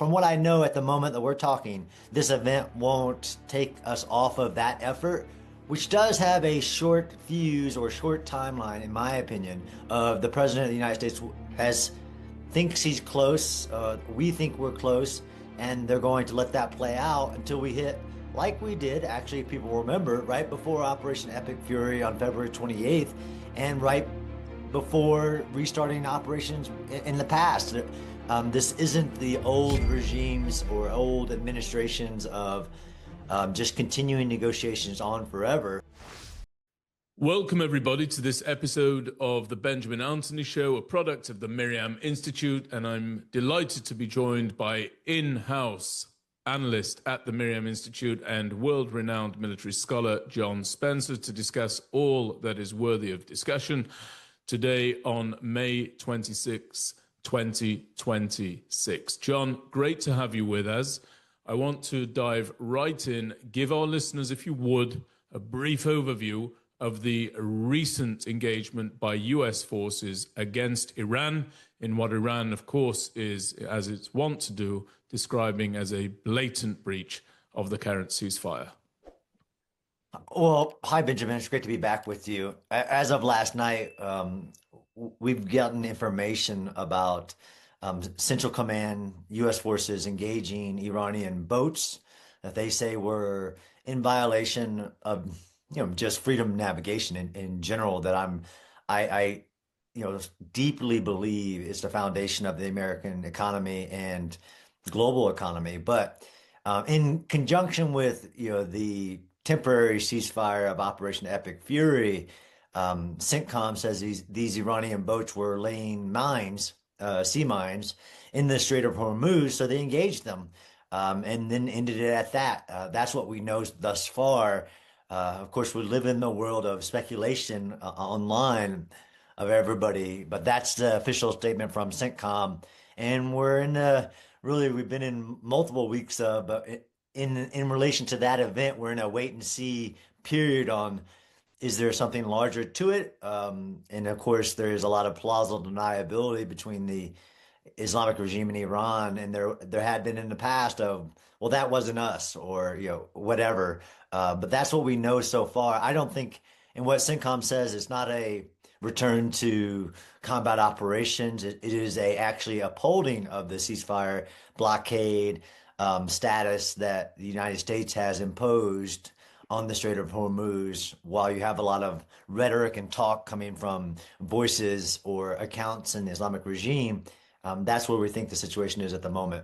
from what I know at the moment that we're talking, this event won't take us off of that effort, which does have a short fuse or short timeline, in my opinion, of the president of the United States has thinks he's close. We think we're close, and they're going to let that play out until we hit, like we did, actually, if people remember, right before Operation Epic Fury on February 28th, and right before restarting operations in the past. This isn't the old regimes or old administrations of just continuing negotiations on forever. Welcome, everybody, to this episode of the Benjamin Anthony Show, a product of the MirYam Institute, and I'm delighted to be joined by in-house analyst at the MirYam Institute and world-renowned military scholar John Spencer to discuss all that is worthy of discussion today on May 26, 2026. John, great to have you with us. I want to dive right in. Give our listeners, if you would, a brief overview of the recent engagement by US forces against Iran in what Iran, of course, is, as it's wont to do, describing as a blatant breach of the current ceasefire. Well, hi, Benjamin. It's great to be back with you. As of last night, we've gotten information about Central Command U.S. forces engaging Iranian boats that they say were in violation of, just freedom of navigation in general. That I deeply believe is the foundation of the American economy and global economy. But in conjunction with the temporary ceasefire of Operation Epic Fury, CENTCOM says these Iranian boats were laying mines, sea mines, in the Strait of Hormuz, so they engaged them, and then ended it at that. That's what we know thus far. Of course, we live in the world of speculation online of everybody, but that's the official statement from CENTCOM, and we've been in multiple weeks of, in relation to that event, we're in a wait and see period on, is there something larger to it? And of course, there is a lot of plausible deniability between the Islamic regime in Iran, and there had been in the past of, well, that wasn't us, or whatever. But that's what we know so far. I don't think, and what CENTCOM says, it's not a return to combat operations. It is actually upholding of the ceasefire blockade status that the United States has imposed on the Strait of Hormuz. While you have a lot of rhetoric and talk coming from voices or accounts in the Islamic regime, that's where we think the situation is at the moment.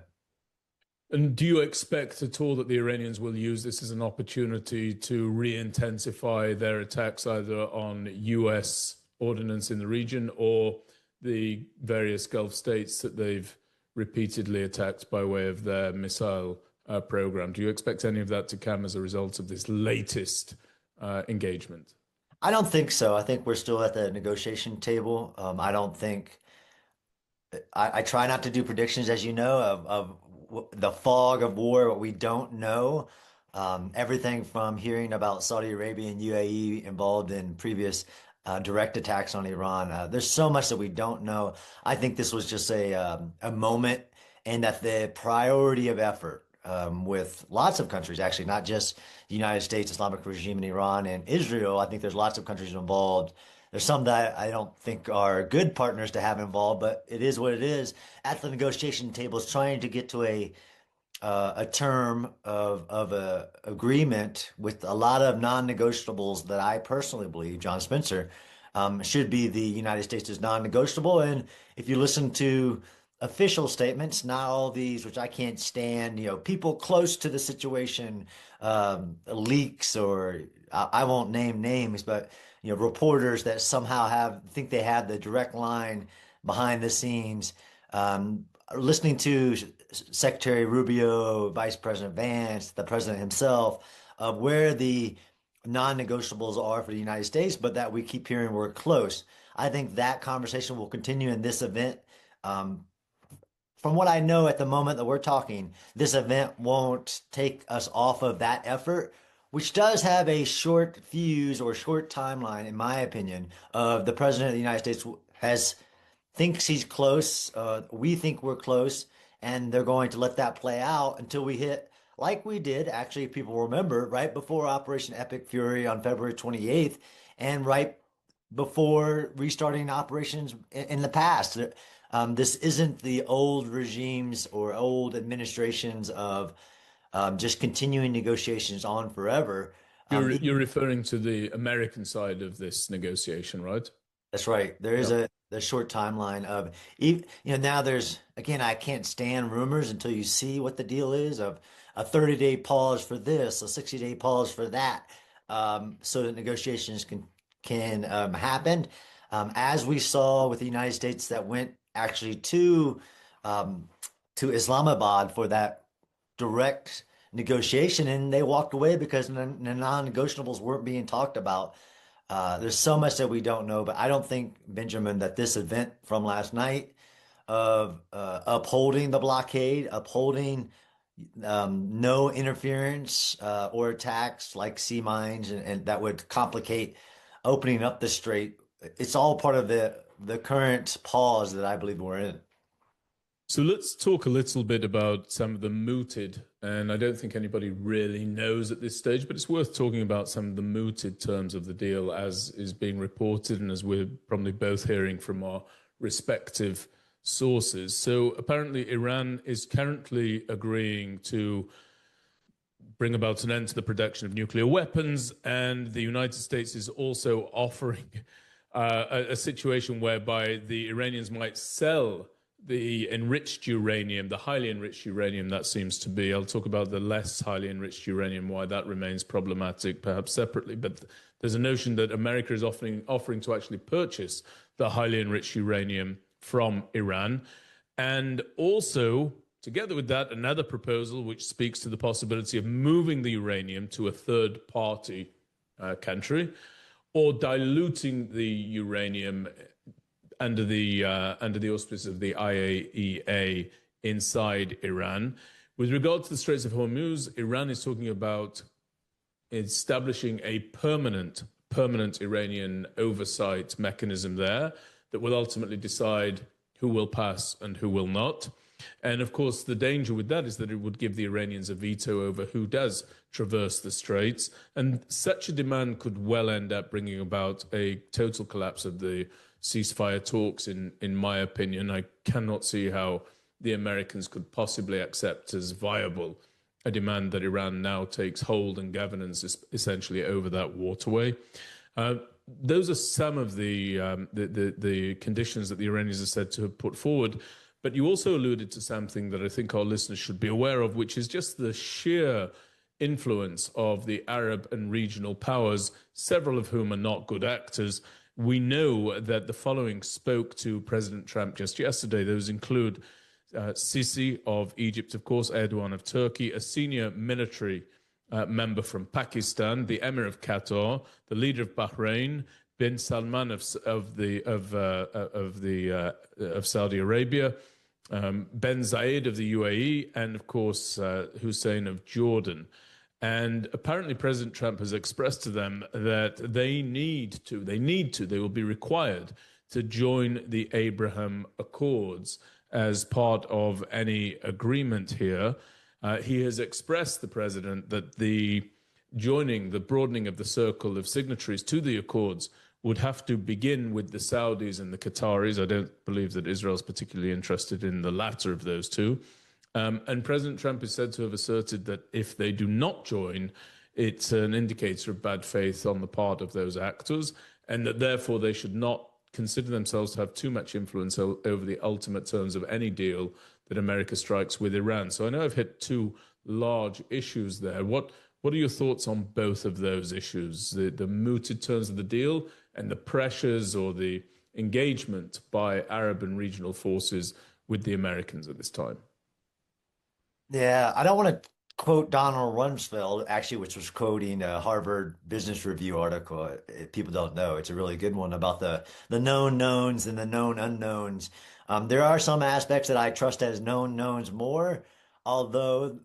And do you expect at all that the Iranians will use this as an opportunity to re-intensify their attacks either on US ordnance in the region or the various Gulf states that they've repeatedly attacked by way of their missile program? Do you expect any of that to come as a result of this latest engagement? I don't think so. I think we're still at the negotiation table. I don't think I try not to do predictions, as you know, of the fog of war, what we don't know. Everything from hearing about Saudi Arabia and UAE involved in previous direct attacks on Iran. There's so much that we don't know. I think this was just a moment, and that the priority of effort with lots of countries, actually, not just the United States, Islamic regime in Iran and Israel. I think there's lots of countries involved. There's some that I don't think are good partners to have involved, but it is what it is. At the negotiation table, is trying to get to a term of a agreement with a lot of non-negotiables that I personally believe, John Spencer, should be the United States is non-negotiable. And if you listen to official statements, not all these, which I can't stand, people close to the situation, leaks, or I won't name names, but reporters that somehow think they have the direct line behind the scenes. Listening to Secretary Rubio, Vice President Vance, the president himself, of where the non-negotiables are for the United States, but that we keep hearing we're close. I think that conversation will continue in this event. From what I know at the moment that we're talking, this event won't take us off of that effort, which does have a short fuse or short timeline, in my opinion, of the president of the United States thinks he's close. We think we're close, and they're going to let that play out until we hit, like we did, actually, if people remember, right before Operation Epic Fury on February 28th, and right before restarting operations in the past. This isn't the old regimes or old administrations of just continuing negotiations on forever. You're referring to the American side of this negotiation, right? That's right. There is Yeah. the short timeline of even, now there's, again, I can't stand rumors until you see what the deal is of a 30-day pause for this, a 60-day pause for that, so that negotiations can happen. As we saw with the United States that went actually um, to Islamabad for that direct negotiation, and they walked away because the non-negotiables weren't being talked about. There's so much that we don't know, but I don't think, Benjamin, that this event from last night of upholding the blockade, upholding no interference or attacks like sea mines, and that would complicate opening up the strait. It's all part of the current pause that I believe we're in. So let's talk a little bit about some of the mooted, and I don't think anybody really knows at this stage, but it's worth talking about some of the mooted terms of the deal as is being reported and as we're probably both hearing from our respective sources. So apparently, Iran is currently agreeing to bring about an end to the production of nuclear weapons, and the United States is also offering a situation whereby the Iranians might sell the enriched uranium, the highly enriched uranium that seems to be. I'll talk about the less highly enriched uranium, why that remains problematic, perhaps separately. But there's a notion that America is offering to actually purchase the highly enriched uranium from Iran. And also, together with that, another proposal which speaks to the possibility of moving the uranium to a third party country or diluting the uranium under the auspices of the IAEA inside Iran. With regard to the Straits of Hormuz, Iran is talking about establishing a permanent Iranian oversight mechanism there that will ultimately decide who will pass and who will not. And of course, the danger with that is that it would give the Iranians a veto over who does traverse the straits. And such a demand could well end up bringing about a total collapse of the ceasefire talks, in my opinion. I cannot see how the Americans could possibly accept as viable a demand that Iran now takes hold and governance essentially over that waterway. Those are some of the conditions that the Iranians are said to have put forward. But you also alluded to something that I think our listeners should be aware of, which is just the sheer influence of the Arab and regional powers, several of whom are not good actors. We know that the following spoke to President Trump just yesterday. Those include Sisi of Egypt, of course, Erdogan of Turkey, a senior military member from Pakistan, the Emir of Qatar, the leader of Bahrain, bin Salman of Saudi Arabia, Ben Zayed of the UAE, and of course Hussein of Jordan. And apparently President Trump has expressed to them that they will be required to join the Abraham Accords as part of any agreement here. He has expressed, the president, that the broadening of the circle of signatories to the Accords would have to begin with the Saudis and the Qataris. I don't believe that Israel is particularly interested in the latter of those two. And President Trump is said to have asserted that if they do not join, it's an indicator of bad faith on the part of those actors, and that therefore they should not consider themselves to have too much influence over the ultimate terms of any deal that America strikes with Iran. So I know I've hit two large issues there. What are your thoughts on both of those issues, the mooted terms of the deal and the pressures or the engagement by Arab and regional forces with the Americans at this time? Yeah, I don't want to quote Donald Rumsfeld, actually, which was quoting a Harvard Business Review article. If people don't know, it's a really good one about the known knowns and the known unknowns. There are some aspects that I trust as known knowns more, although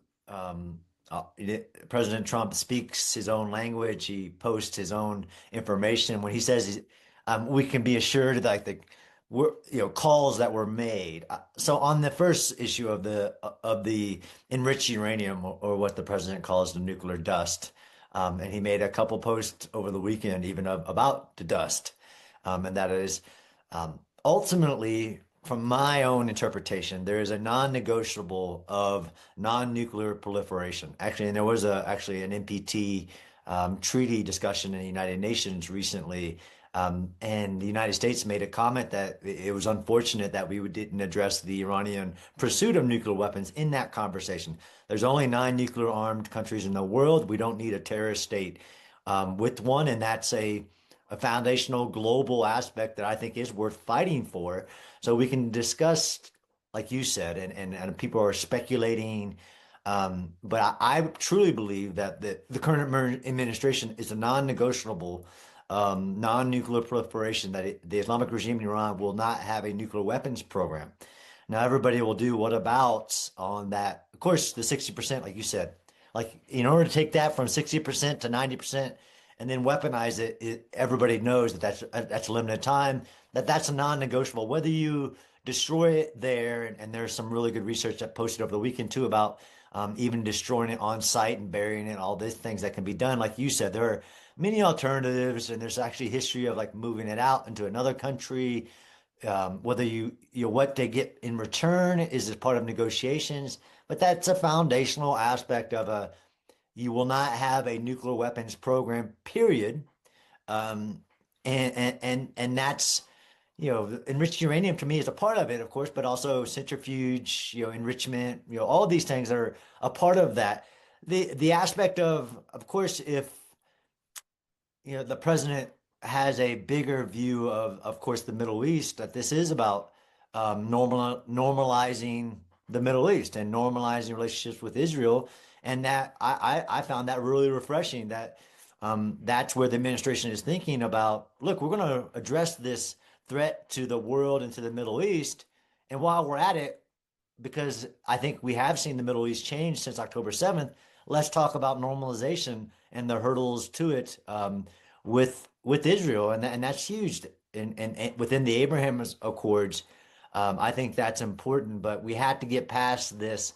President Trump speaks his own language. He posts his own information. When he says we can be assured that were, calls that were made. So on the first issue of the enriched uranium, or what the president calls the nuclear dust, and he made a couple posts over the weekend even about the dust, and that is ultimately, from my own interpretation, there is a non-negotiable of non-nuclear proliferation. Actually, and there was actually an NPT treaty discussion in the United Nations recently, and the United States made a comment that it was unfortunate that we didn't address the Iranian pursuit of nuclear weapons in that conversation. There's only 9 nuclear-armed countries in the world. We don't need a terrorist state with one, and that's a foundational global aspect that I think is worth fighting for. So we can discuss, like you said, and people are speculating. But I truly believe that the current administration is a non-negotiable, non-nuclear proliferation, that the Islamic regime in Iran will not have a nuclear weapons program. Now, everybody will do what abouts on that. Of course, the 60%, like you said, like in order to take that from 60% to 90% and then weaponize it, everybody knows that that's a limited time, that's a non-negotiable. Whether you destroy it there, and there's some really good research that posted over the weekend too about even destroying it on site and burying it, all these things that can be done. Like you said, there are many alternatives, and there's actually history of like moving it out into another country. Whether what they get in return is as part of negotiations, but that's a foundational aspect of you will not have a nuclear weapons program, period. And that's, enriched uranium to me is a part of it, of course, but also centrifuge, enrichment, all these things are a part of that. The aspect of course, if the president has a bigger view of course, the Middle East, that this is about normalizing the Middle East and normalizing relationships with Israel. And that I found that really refreshing, that that's where the administration is thinking about, look, we're going to address this threat to the world and to the Middle East. And while we're at it, because I think we have seen the Middle East change since October 7th, let's talk about normalization and the hurdles to it with Israel. And that's huge. And within the Abraham Accords, I think that's important. But we had to get past this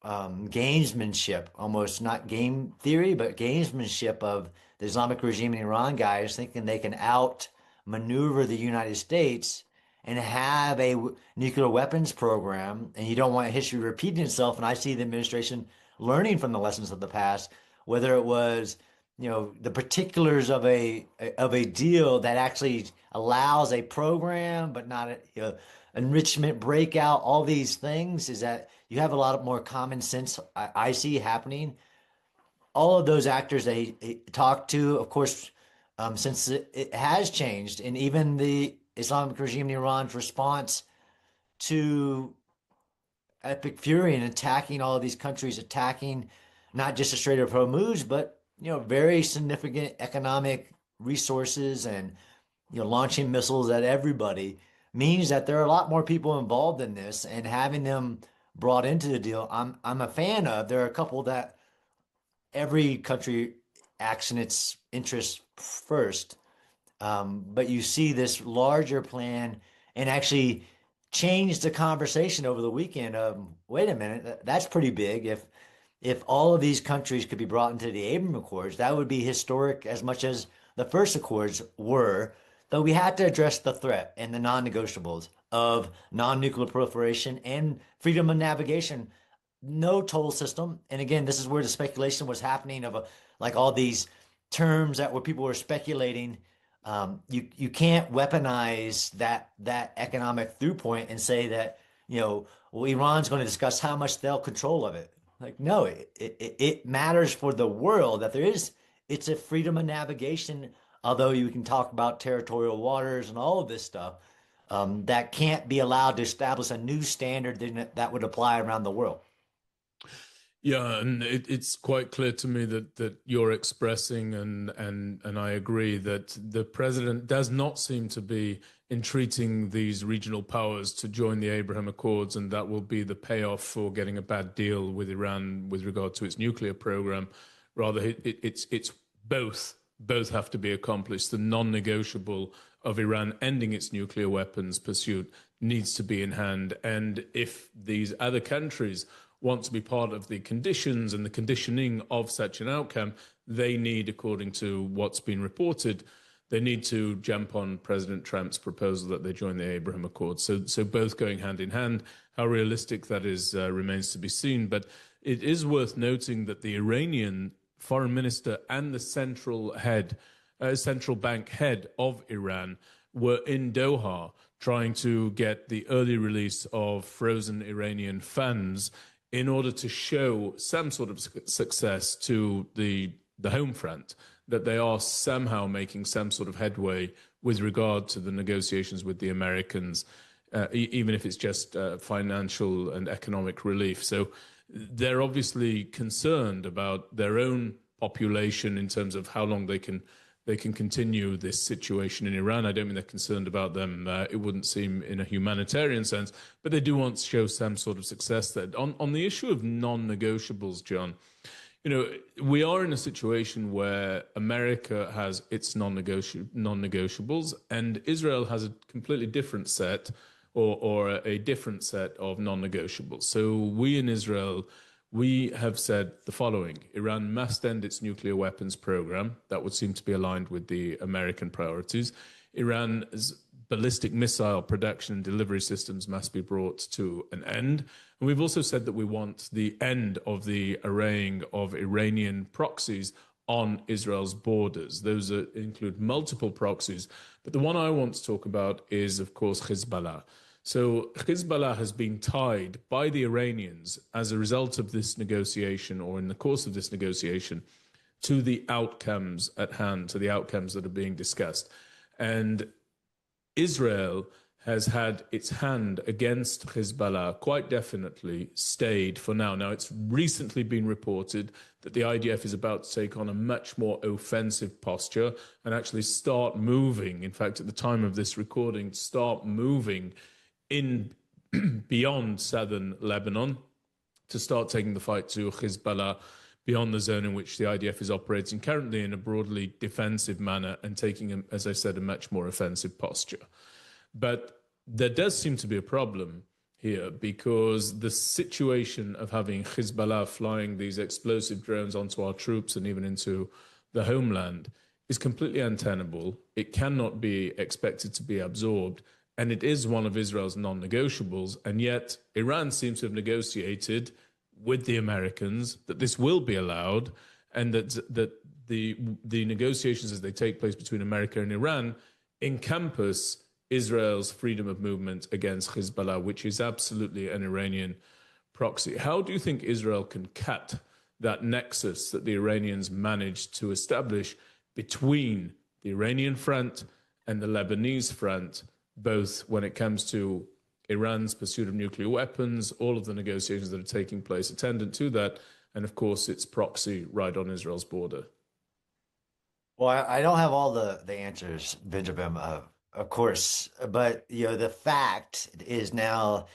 gamesmanship, almost not game theory, but gamesmanship of the Islamic regime in Iran guys thinking they can outmaneuver the United States and have a nuclear weapons program. And you don't want history repeating itself. And I see the administration learning from the lessons of the past, whether it was, the particulars of a deal that actually allows a program, but not enrichment breakout, all these things, is that you have a lot more common sense I see happening. All of those actors they talk to, of course, since it has changed, and even the Islamic regime in Iran's response to epic fury and attacking all of these countries, attacking not just the Strait of Hormuz, but very significant economic resources, and launching missiles at everybody, means that there are a lot more people involved in this, and having them brought into the deal, I'm a fan of. There are a couple that every country acts in its interest first, but you see this larger plan and actually change the conversation over the weekend of, wait a minute, that's pretty big. If all of these countries could be brought into the Abraham Accords, that would be historic as much as the first Accords were. But we had to address the threat and the non-negotiables of non-nuclear proliferation and freedom of navigation, no toll system. And again, this is where the speculation was happening of like all these terms that where people were speculating. You can't weaponize that economic through point and say that, well, Iran's going to discuss how much they'll control of it. Like, no, it matters for the world that it's a freedom of navigation, although you can talk about territorial waters and all of this stuff, that can't be allowed to establish a new standard that would apply around the world. Yeah, and it's quite clear to me that you're expressing, and I agree, that the president does not seem to be entreating these regional powers to join the Abraham Accords, and that will be the payoff for getting a bad deal with Iran with regard to its nuclear program. Rather, it's both both have to be accomplished. The non-negotiable of Iran ending its nuclear weapons pursuit needs to be in hand. And if these other countries want to be part of the conditions and the conditioning of such an outcome, they need, according to what's been reported, they need to jump on President Trump's proposal that they join the Abraham Accords. So both going hand in hand. How realistic that is remains to be seen. But it is worth noting that the Iranian foreign minister and the central bank head of Iran were in Doha trying to get the early release of frozen Iranian funds in order to show some sort of success to the home front, that they are somehow making some sort of headway with regard to the negotiations with the Americans, even if it's just financial and economic relief. So they're obviously concerned about their own population in terms of how long they can continue this situation in Iran. I don't mean they're concerned about them. It wouldn't seem in a humanitarian sense, but they do want to show some sort of success there. On the issue of non-negotiables, John, we are in a situation where America has its non-negotiables and Israel has a completely different set or a different set of non-negotiables. So we in Israel, we have said the following: Iran must end its nuclear weapons program. That would seem to be aligned with the American priorities. Iran's ballistic missile production and delivery systems must be brought to an end. And we've also said that we want the end of the arraying of Iranian proxies on Israel's borders. Those include multiple proxies. But the one I want to talk about is, of course, Hezbollah. So Hezbollah has been tied by the Iranians as a result of this negotiation, or in the course of this negotiation, to the outcomes at hand, to the outcomes that are being discussed. And Israel has had its hand against Hezbollah quite definitely stayed for now. Now, it's recently been reported that the IDF is about to take on a much more offensive posture and actually start moving. In fact, at the time of this recording, start moving in beyond southern Lebanon to start taking the fight to Hezbollah beyond the zone in which the IDF is operating currently in a broadly defensive manner and taking, as I said, a much more offensive posture. But there does seem to be a problem here because the situation of having Hezbollah flying these explosive drones onto our troops and even into the homeland is completely untenable. It cannot be expected to be absorbed. And it is one of Israel's non-negotiables. And yet Iran seems to have negotiated with the Americans that this will be allowed, and that the negotiations as they take place between America and Iran encompass Israel's freedom of movement against Hezbollah, which is absolutely an Iranian proxy. How do you think Israel can cut that nexus that the Iranians managed to establish between the Iranian front and the Lebanese front, both when it comes to Iran's pursuit of nuclear weapons, all of the negotiations that are taking place attendant to that, and of course its proxy right on Israel's border? Well, I don't have all the answers, Benjamin, of course, but the fact is now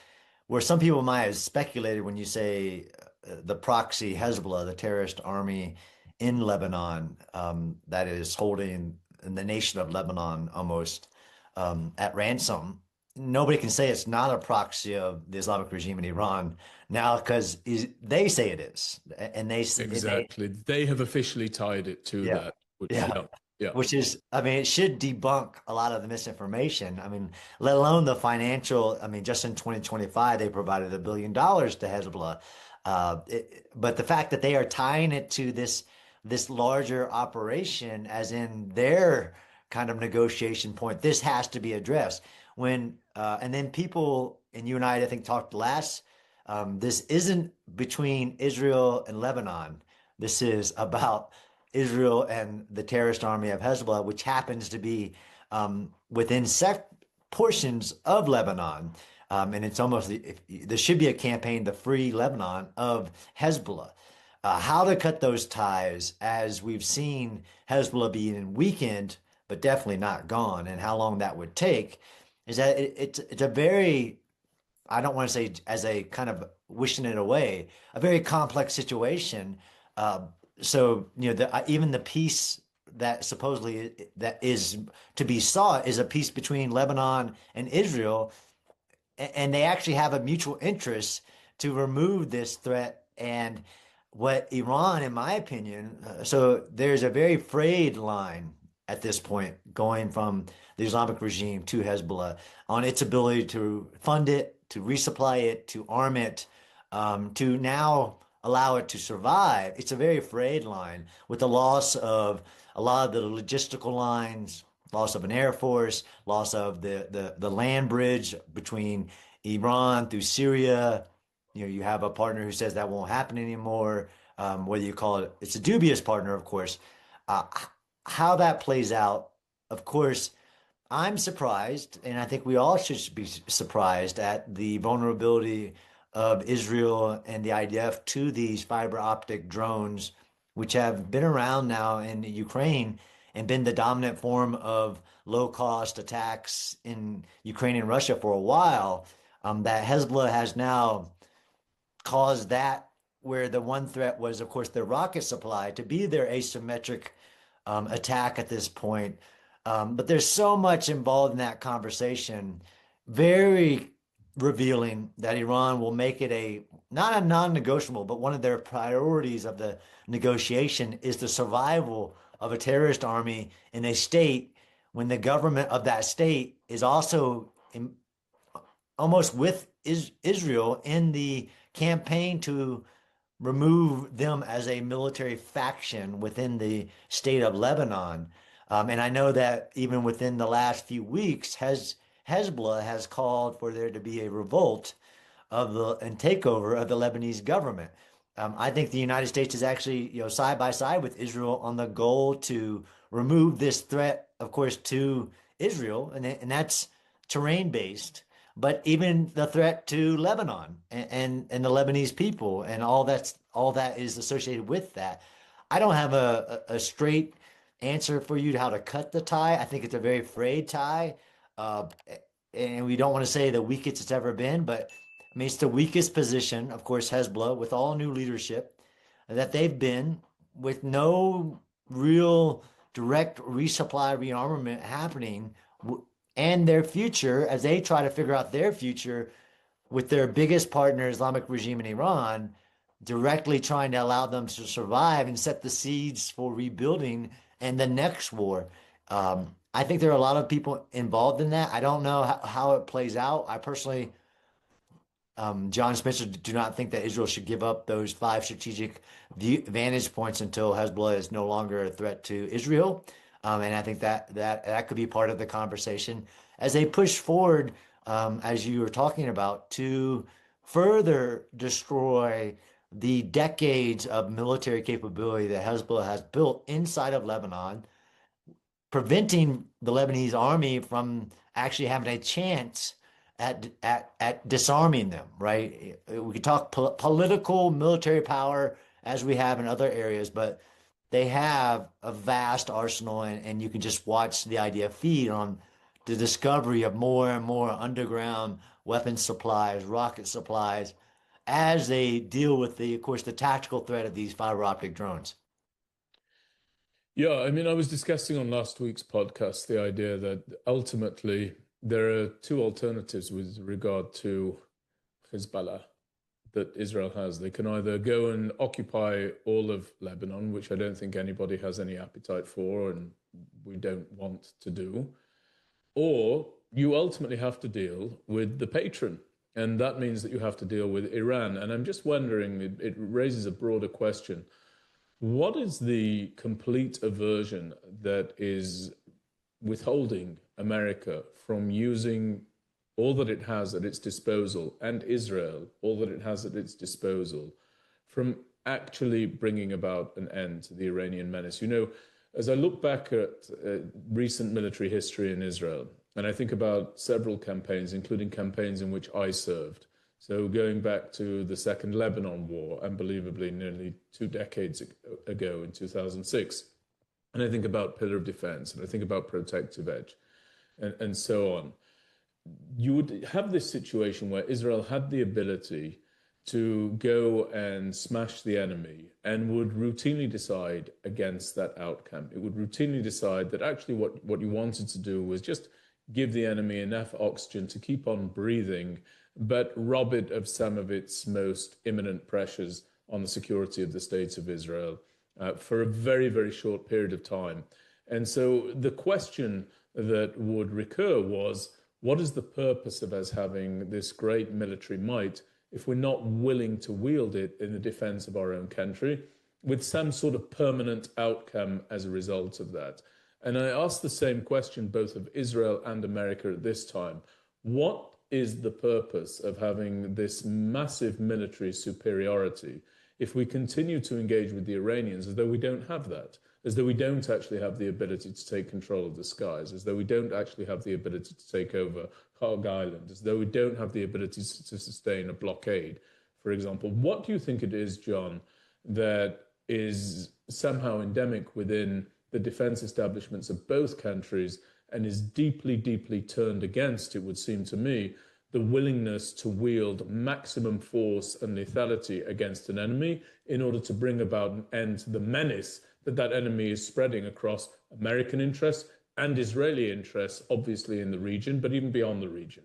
where some people might have speculated when you say the proxy Hezbollah, the terrorist army in Lebanon, that is holding the nation of Lebanon almost at ransom. Nobody can say it's not a proxy of the Islamic regime in Iran now because they say it is, and exactly they have officially tied it to that. Which, yeah. Which is, I mean, it should debunk a lot of the misinformation. I mean, let alone the financial. I mean, just in 2025, they provided $1 billion to Hezbollah. But the fact that they are tying it to this larger operation, as in their kind of negotiation point, this has to be addressed. And then people, and you and I think, talked last, this isn't between Israel and Lebanon. This is about Israel and the terrorist army of Hezbollah, which happens to be within portions of Lebanon. And it's almost, there should be a campaign to free Lebanon of Hezbollah. How to cut those ties, as we've seen Hezbollah being weakened, but definitely not gone, and how long that would take, is that it's a very, I don't want to say as a kind of wishing it away, a very complex situation. So even the peace that supposedly that is to be sought is a peace between Lebanon and Israel, and they actually have a mutual interest to remove this threat. And what Iran, in my opinion, so there's a very frayed line at this point going from the Islamic regime to Hezbollah on its ability to fund it, to resupply it, to arm it, to now allow it to survive. It's a very frayed line with the loss of a lot of the logistical lines, loss of an air force, loss of the land bridge between Iran through Syria. You know, you have a partner who says that won't happen anymore. Whether you call it, it's a dubious partner, of course. Uh, how that plays out, of course, I'm surprised, and I think we all should be surprised at the vulnerability of Israel and the IDF to these fiber optic drones, which have been around now in Ukraine and been the dominant form of low cost attacks in Ukraine and Russia for a while. That Hezbollah has now caused that, where the one threat was, of course, their rocket supply, to be their asymmetric attack at this point. But there's so much involved in that conversation, very revealing that Iran will make it a not a non-negotiable, but one of their priorities of the negotiation is the survival of a terrorist army in a state when the government of that state is also almost with Israel in the campaign to remove them as a military faction within the state of Lebanon. And I know that even within the last few weeks, Hezbollah has called for there to be a revolt of the and takeover of the Lebanese government. I think the United States is actually, side by side with Israel on the goal to remove this threat, of course, to Israel, and that's terrain based. But even the threat to Lebanon and the Lebanese people and all that is associated with that. I don't have a straight answer for you to how to cut the tie. I think it's a very frayed tie. Uh, and we don't want to say the weakest it's ever been, but I mean, it's the weakest position, of course, Hezbollah, with all new leadership that they've been with no real direct resupply, rearmament happening, and their future as they try to figure out their future with their biggest partner, Islamic regime in Iran, directly trying to allow them to survive and set the seeds for rebuilding and the next war. I think there are a lot of people involved in that. I don't know how it plays out. I personally, John Spencer, do not think that Israel should give up those five strategic vantage points until Hezbollah is no longer a threat to Israel. And I think that could be part of the conversation as they push forward, as you were talking about, to further destroy the decades of military capability that Hezbollah has built inside of Lebanon, preventing the Lebanese army from actually having a chance at disarming them, right? We could talk political military power as we have in other areas, but they have a vast arsenal, and you can just watch the idea feed on the discovery of more and more underground weapon supplies, rocket supplies, as they deal with of course, the tactical threat of these fiber optic drones. Yeah, I mean, I was discussing on last week's podcast the idea that ultimately there are two alternatives with regard to Hezbollah that Israel has. They can either go and occupy all of Lebanon, which I don't think anybody has any appetite for and we don't want to do, or you ultimately have to deal with the patron. And that means that you have to deal with Iran. And I'm just wondering, it raises a broader question. What is the complete aversion that is withholding America from using all that it has at its disposal, and Israel, all that it has at its disposal, from actually bringing about an end to the Iranian menace? You know, as I look back at recent military history in Israel, and I think about several campaigns, including campaigns in which I served, so going back to the Second Lebanon War, unbelievably nearly 2 decades ago in 2006, and I think about Pillar of Defense, and I think about Protective Edge, and so on, you would have this situation where Israel had the ability to go and smash the enemy and would routinely decide against that outcome. It would routinely decide that actually what you wanted to do was just give the enemy enough oxygen to keep on breathing, but rob it of some of its most imminent pressures on the security of the state of Israel for a very, very short period of time. And so the question that would recur was, what is the purpose of us having this great military might if we're not willing to wield it in the defense of our own country with some sort of permanent outcome as a result of that? And I ask the same question both of Israel and America at this time. What is the purpose of having this massive military superiority if we continue to engage with the Iranians as though we don't have that, as though we don't actually have the ability to take control of the skies, as though we don't actually have the ability to take over Hog Island, as though we don't have the ability to sustain a blockade, for example? What do you think it is, John, that is somehow endemic within the defense establishments of both countries and is deeply, deeply turned against, it would seem to me, the willingness to wield maximum force and lethality against an enemy in order to bring about an end to the menace that enemy is spreading across American interests and Israeli interests, obviously in the region, but even beyond the region?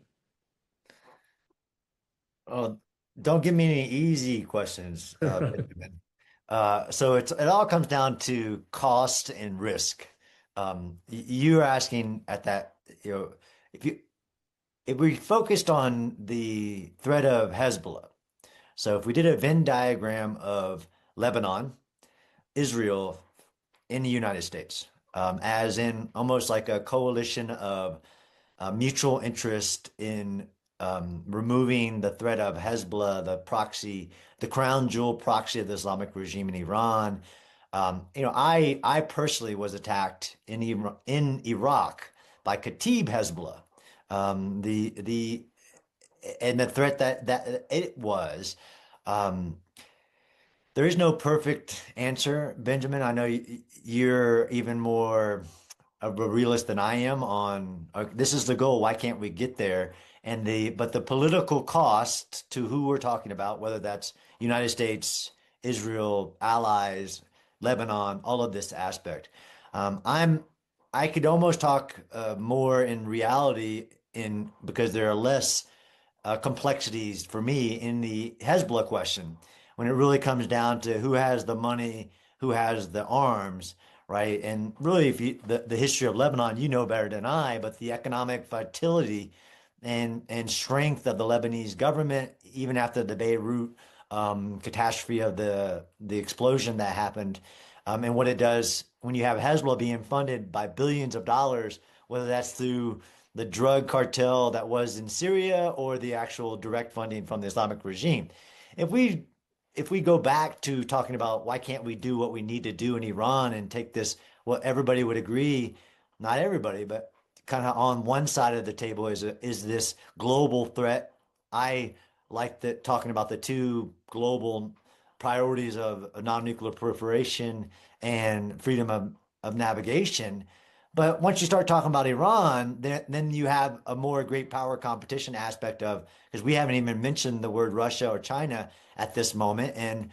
Oh, don't give me any easy questions, Benjamin. So it all comes down to cost and risk. You're asking at that, if you if we focused on the threat of Hezbollah, so if we did a Venn diagram of Lebanon, Israel, in the United States, as in almost like a coalition of mutual interest in removing the threat of Hezbollah, the proxy, the crown jewel proxy of the Islamic regime in Iran. I personally was attacked in Iraq by Kataib Hezbollah. The and the threat that it was. Um, there is no perfect answer, Benjamin. I know you're even more of a realist than I am on this is the goal. Why can't we get there? But the political cost to who we're talking about, whether that's United States, Israel, allies, Lebanon, all of this aspect. I could almost talk more in reality because there are less complexities for me in the Hezbollah question when it really comes down to who has the money, who has the arms, right? And really, if the history of Lebanon, you know better than I, but the economic vitality and strength of the Lebanese government, even after the Beirut catastrophe of the explosion that happened, and what it does when you have Hezbollah being funded by billions of dollars, whether that's through the drug cartel that was in Syria or the actual direct funding from the Islamic regime. If we if we go back to talking about why can't we do what we need to do in Iran and take this, what everybody would agree, not everybody, but kind of on one side of the table is this global threat. I like that talking about the two global priorities of non-nuclear proliferation and freedom of navigation. But once you start talking about Iran, then you have a more great power competition aspect of, because we haven't even mentioned the word Russia or China at this moment, and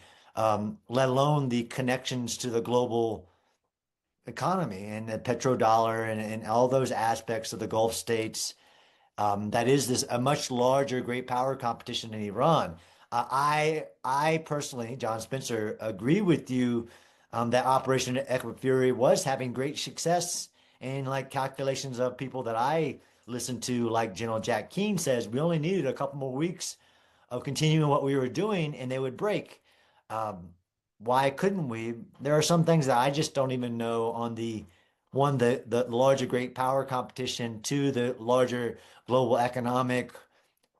let alone the connections to the global economy and the petrodollar and all those aspects of the Gulf states. That is this a much larger great power competition in Iran. I personally, John Spencer, agree with you that Operation Equip Fury was having great success. And like calculations of people that I listen to, like General Jack Keane says, we only needed a couple more weeks of continuing what we were doing and they would break. Um, why couldn't we? There are some things that I just don't even know on the larger great power competition to the larger global economic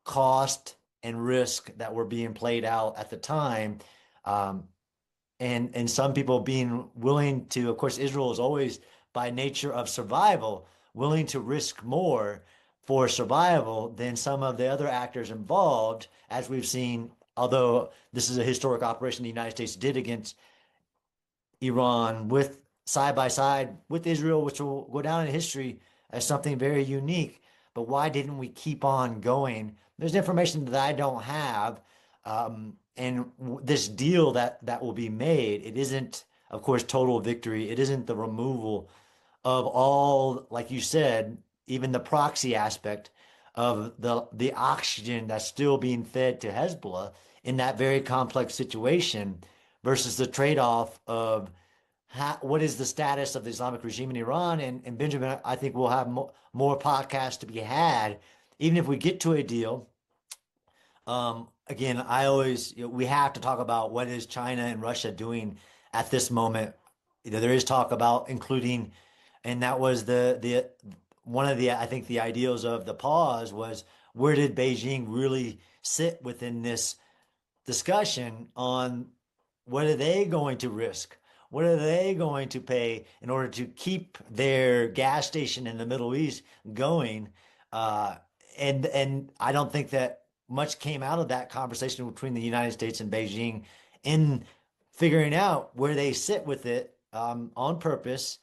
cost and risk that were being played out at the time. Um, and some people being willing to, of course, Israel is always by nature of survival, willing to risk more for survival than some of the other actors involved, as we've seen, although this is a historic operation the United States did against Iran with side by side with Israel, which will go down in history as something very unique. But why didn't we keep on going? There's information that I don't have, And this deal that will be made, it isn't, of course, total victory. It isn't the removal of all, like you said, even the proxy aspect of the oxygen that's still being fed to Hezbollah in that very complex situation versus the trade-off of what is the status of the Islamic regime in Iran. And Benjamin, I think we'll have more podcasts to be had, even if we get to a deal. Again, I always, we have to talk about what is China and Russia doing at this moment. There is talk about including, and that was the one of the, I think the ideals of the pause was, where did Beijing really sit within this discussion on what are they going to risk? What are they going to pay in order to keep their gas station in the Middle East going? Uh, and I don't think that much came out of that conversation between the United States and Beijing in figuring out where they sit with it, on purpose.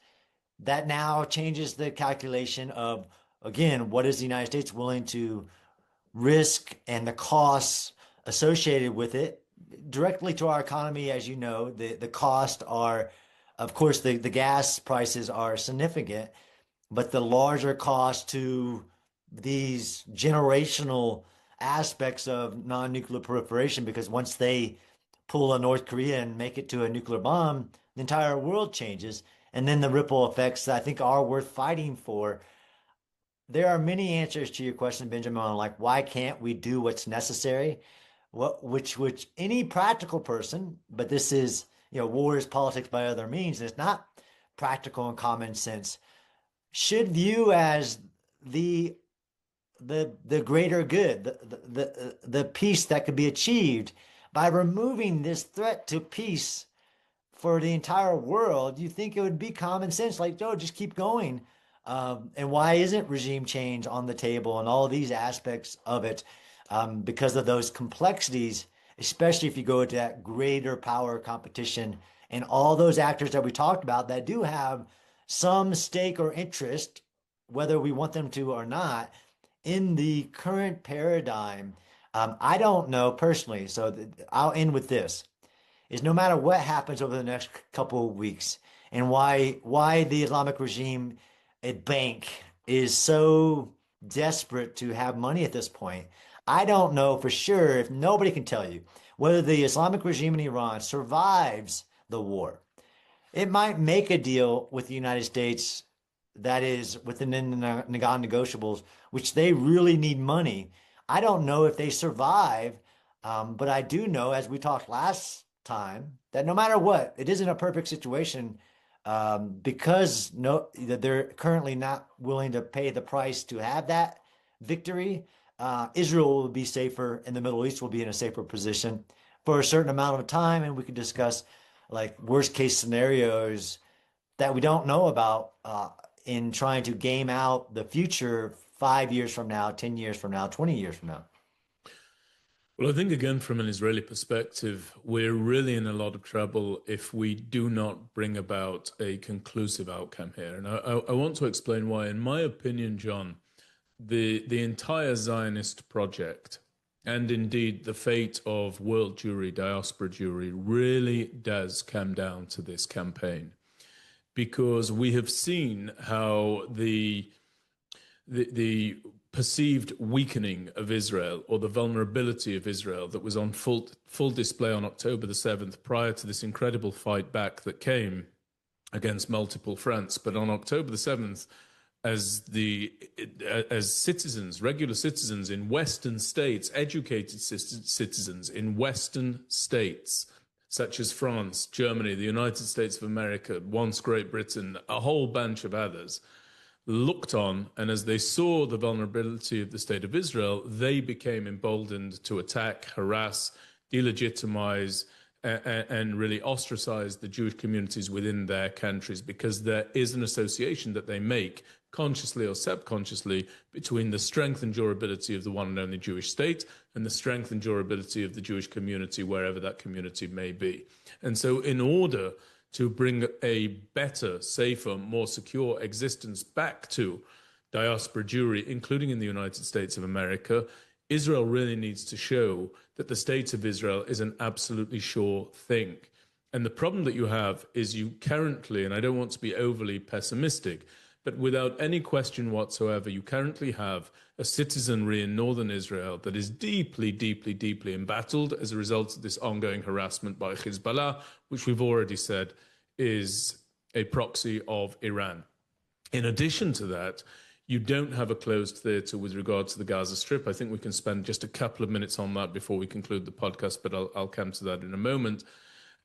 That now changes the calculation of, again, what is the United States willing to risk and the costs associated with it directly to our economy. As you know, the costs are, of course, the gas prices are significant, but the larger cost to these generational aspects of non-nuclear proliferation, because once they pull a North Korea and make it to a nuclear bomb, the entire world changes. And then the ripple effects that I think are worth fighting for. There are many answers to your question, Benjamin, on like why can't we do what's necessary? Which any practical person, but this is, war is politics by other means, and it's not practical and common sense, should view as the the greater good, the peace that could be achieved by removing this threat to peace for the entire world. You think it would be common sense, like, Joe, just keep going. And why isn't regime change on the table and all of these aspects of it? Because of those complexities, especially if you go to that greater power competition and all those actors that we talked about that do have some stake or interest, whether we want them to or not, in the current paradigm. I don't know personally, so I'll end with this, is no matter what happens over the next couple of weeks and why the Islamic regime at bank is so desperate to have money at this point. I don't know for sure, if nobody can tell you, whether the Islamic regime in Iran survives the war. It might make a deal with the United States that is within the non-negotiables, which they really need money. I don't know if they survive, but I do know, as we talked last time, that no matter what, it isn't a perfect situation, because they're currently not willing to pay the price to have that victory. Israel will be safer, and the Middle East will be in a safer position for a certain amount of time, and we could discuss like worst case scenarios that we don't know about, in trying to game out the future 5 years from now, 10 years from now, 20 years from now. Well, I think, again, from an Israeli perspective, we're really in a lot of trouble if we do not bring about a conclusive outcome here. And I want to explain why. In my opinion, John, the entire Zionist project, and indeed the fate of world Jewry, diaspora Jewry, really does come down to this campaign. Because we have seen how the perceived weakening of Israel, or the vulnerability of Israel, that was on full display on October the 7th, prior to this incredible fight back that came against multiple fronts. But on October the 7th, as citizens, regular citizens in Western states, educated citizens in Western states, such as France, Germany, the United States of America, once Great Britain, a whole bunch of others, looked on, and as they saw the vulnerability of the state of Israel, they became emboldened to attack, harass, delegitimize, and really ostracize the Jewish communities within their countries, because there is an association that they make, consciously or subconsciously, between the strength and durability of the one and only Jewish state and the strength and durability of the Jewish community, wherever that community may be. And so in order to bring a better, safer, more secure existence back to diaspora Jewry, including in the United States of America, Israel really needs to show that the state of Israel is an absolutely sure thing. And the problem that you have is you currently, and I don't want to be overly pessimistic, but without any question whatsoever, you currently have a citizenry in northern Israel that is deeply, deeply, deeply embattled as a result of this ongoing harassment by Hezbollah, which we've already said is a proxy of Iran. In addition to that, you don't have a closed theatre with regard to the Gaza Strip. I think we can spend just a couple of minutes on that before we conclude the podcast, but I'll come to that in a moment.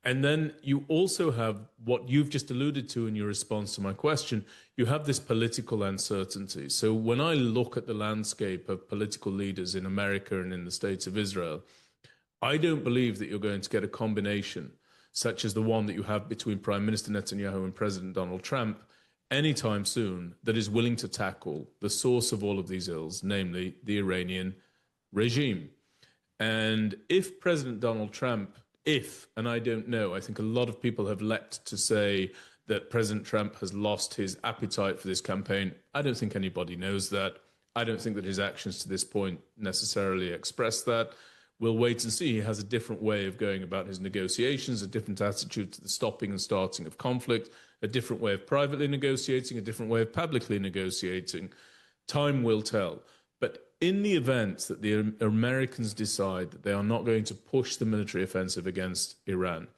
And then you also have what you've just alluded to in your response to my question. You have this political uncertainty. So when I look at the landscape of political leaders in America and in the States of Israel, I don't believe that you're going to get a combination such as the one that you have between Prime Minister Netanyahu and President Donald Trump anytime soon that is willing to tackle the source of all of these ills, namely the Iranian regime. And if President Donald Trump, and I don't know, I think a lot of people have leapt to say that President Trump has lost his appetite for this campaign. I don't think anybody knows that. I don't think that his actions to this point necessarily express that. We'll wait and see. He has a different way of going about his negotiations, a different attitude to the stopping and starting of conflict, a different way of privately negotiating, a different way of publicly negotiating. Time will tell. But in the event that the Americans decide that they are not going to push the military offensive against Iran,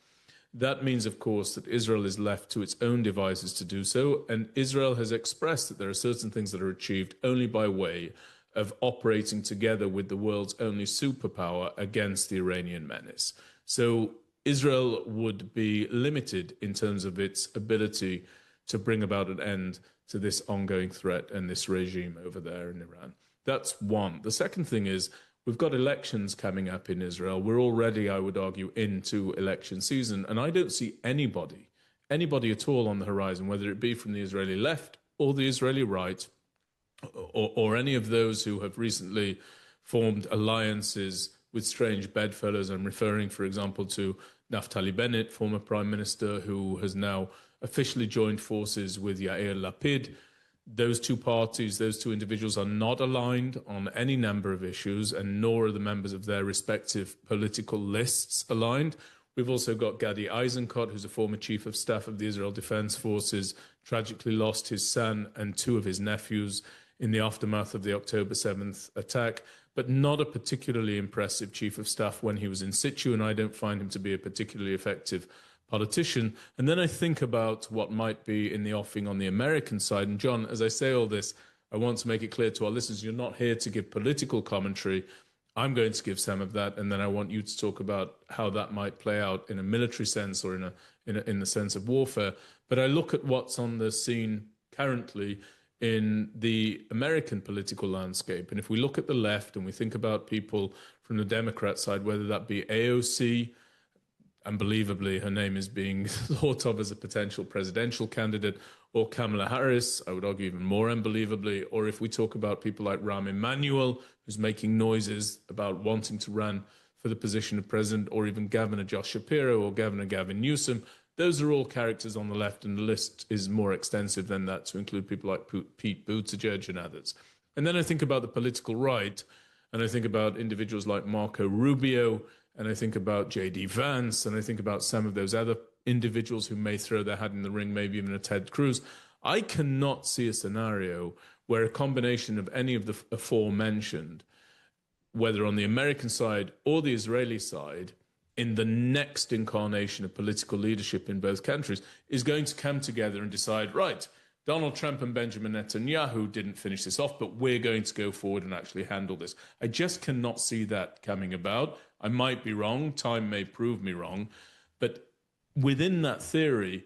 that means, of course, that Israel is left to its own devices to do so. And Israel has expressed that there are certain things that are achieved only by way of operating together with the world's only superpower against the Iranian menace. So Israel would be limited in terms of its ability to bring about an end to this ongoing threat and this regime over there in Iran. That's one. The second thing is we've got elections coming up in Israel. We're already, I would argue, into election season, and I don't see anybody at all on the horizon, whether it be from the Israeli left or the Israeli right, or any of those who have recently formed alliances with strange bedfellows. I'm referring, for example, to Naftali Bennett, former prime minister, who has now officially joined forces with Yair Lapid. Those two parties, those two individuals are not aligned on any number of issues, and nor are the members of their respective political lists aligned. We've also got Gadi Eisenkot, who's a former chief of staff of the Israel Defense Forces, tragically lost his son and two of his nephews in the aftermath of the October 7th attack, but not a particularly impressive chief of staff when he was in situ, and I don't find him to be a particularly effective politician. And then I think about what might be in the offing on the American side. And John, as I say all this, I want to make it clear to our listeners, you're not here to give political commentary. I'm going to give some of that, and then I want you to talk about how that might play out in a military sense or in the sense of warfare. But I look at what's on the scene currently in the American political landscape. And if we look at the left and we think about people from the Democrat side, whether that be AOC, unbelievably, her name is being thought of as a potential presidential candidate, or Kamala Harris, I would argue even more unbelievably, or if we talk about people like Rahm Emanuel, who's making noises about wanting to run for the position of president, or even Governor Josh Shapiro or Governor Gavin Newsom, those are all characters on the left, and the list is more extensive than that to include people like Pete Buttigieg and others. And then I think about the political right, and I think about individuals like Marco Rubio, and I think about J.D. Vance, and I think about some of those other individuals who may throw their hat in the ring, maybe even a Ted Cruz. I cannot see a scenario where a combination of any of the aforementioned, whether on the American side or the Israeli side, in the next incarnation of political leadership in both countries, is going to come together and decide, right, Donald Trump and Benjamin Netanyahu didn't finish this off, but we're going to go forward and actually handle this. I just cannot see that coming about. I might be wrong. Time may prove me wrong. But within that theory,